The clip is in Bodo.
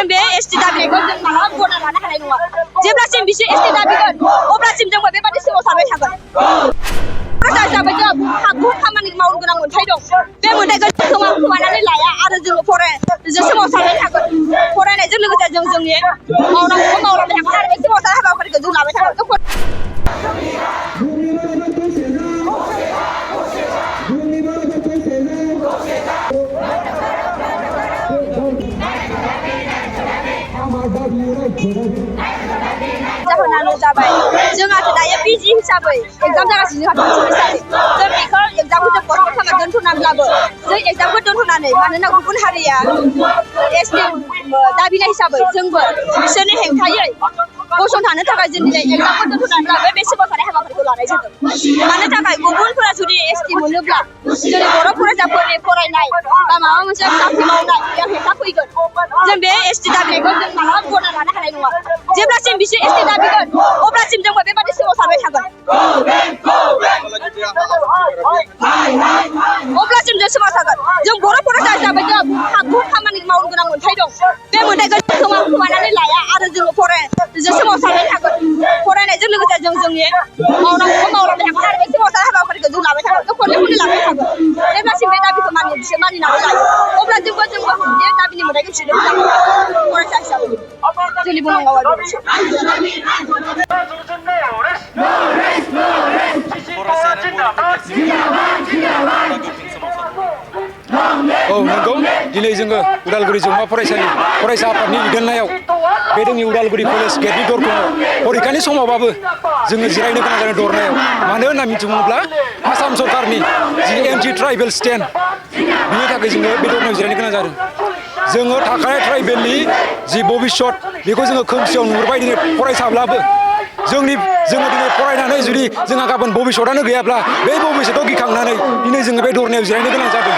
जों बे एसटि दाबिनायखौ जों मालाबा गना लानो हानाय नङा जेब्लासिम बिसोर एसटि दाबिगोन अब्लासिम जोंबो बेबादि सोमावसारबाय थागोन फरायसा हिसाबै जों बुहुत खामानि मावनो गोनां मोन्थाय दं बे मोन्थायखौ खोमानानै लाया आरो जोङो जों सोमावसारबाय थागोन फरायनायजों लोगोसे जों जोंनि मावनांगौखौ मावलांबाय थागोन आरो बे सोमावसार हाबाफारिखौ जों लाबाय थागोन जाहोनानो जाबाय जोंहाथ' दायो पिजि हिसाबै एग्जाम जागासिनो जोंहा हिसाबै जों बेखौ एग्जामखौ जों पस्टपन खालामना दोनथ'नानैब्लाबो जों एग्जामखौ दोनथ'नानै मानोना गुबुन हारिया एसटि दाबिनाय हिसाबै जोंबो बिसोरनि हेंथायै गसंथानो थाखाय जों दिनै एग्जामखौ दोनथ'नानैब्लाबो बे सोमावसारनाय हाबाफारिखौ लानाय जादों मानो थाखाय गुबुनफोरा जुदि एसटि मोनोब्ला जोंनि बर' फरायसाफोरनि फरायनाय बा माबा मोनसे साख्रि मावनाय बेयाव हेंथा फैगोन जों बे एसटि दाबिनायखौ जों मालाबा गना लानो हानाय नङा जेब्लासिम बिसोर एसटि दाबिगोन अब्लासिम जोंबो बेबादि सोमावसारबाय थागोन अब्लासिम जों सोमावसारगोन जों बर' फरायसा हिसाबै जों बुहुत खामानि मावनो गोनां मोन्थाय दं बे मोन्थायखौ खोमानानै लाया आरो जोङो जों सोमावसारबाय थागोन फरायनायजों लोगोसे जों जोंनि मावनांगौखौ मावलांबाय थागोन आरो बे सोमावसार हाबाफारिखौ जों लाबाय थागोन खनले खनले लाबाय थागोन जेब्लासिम बे दाबिखौ बिसोर मानिनानै लायो अब्ला जोंबो बे दाबिनि मोन्थायखौ थिनो फरायसा हिसाबै जोंनि बुंनांगौआ बेनोसै औ नंगौ दिनै जोङो उदालगुरि जौमा फरायसालि फरायसा आफादनि दैदेननायाव बे जोंनि उदालगुरि कलेज गेटनि दरखङाव परिखानि समावबाबो जोङो जिरायनो गोनां जादों दरनायाव मानो होनना मिथिङोब्ला आसाम सरकारनि जि एन्टि ट्राइबेल स्टेन्ड बिनि थाखाय जोङो बे दरनायाव जिरायनो गोनां जादों जोङो थाखानाय ट्राइबेलनि जि भबिष्यत बेखौ जोङो खोमसियाव नुहुरबाय दिनै फरायसाब्लाबो जोङो दिनै फरायनानै जुदि जोंहा गाबोन भबिष्यतआनो गैयाब्ला बे भबिष्यतआव गिखांनानै दिनै जोङो बे दरनायाव जिरायनो गोनां जादों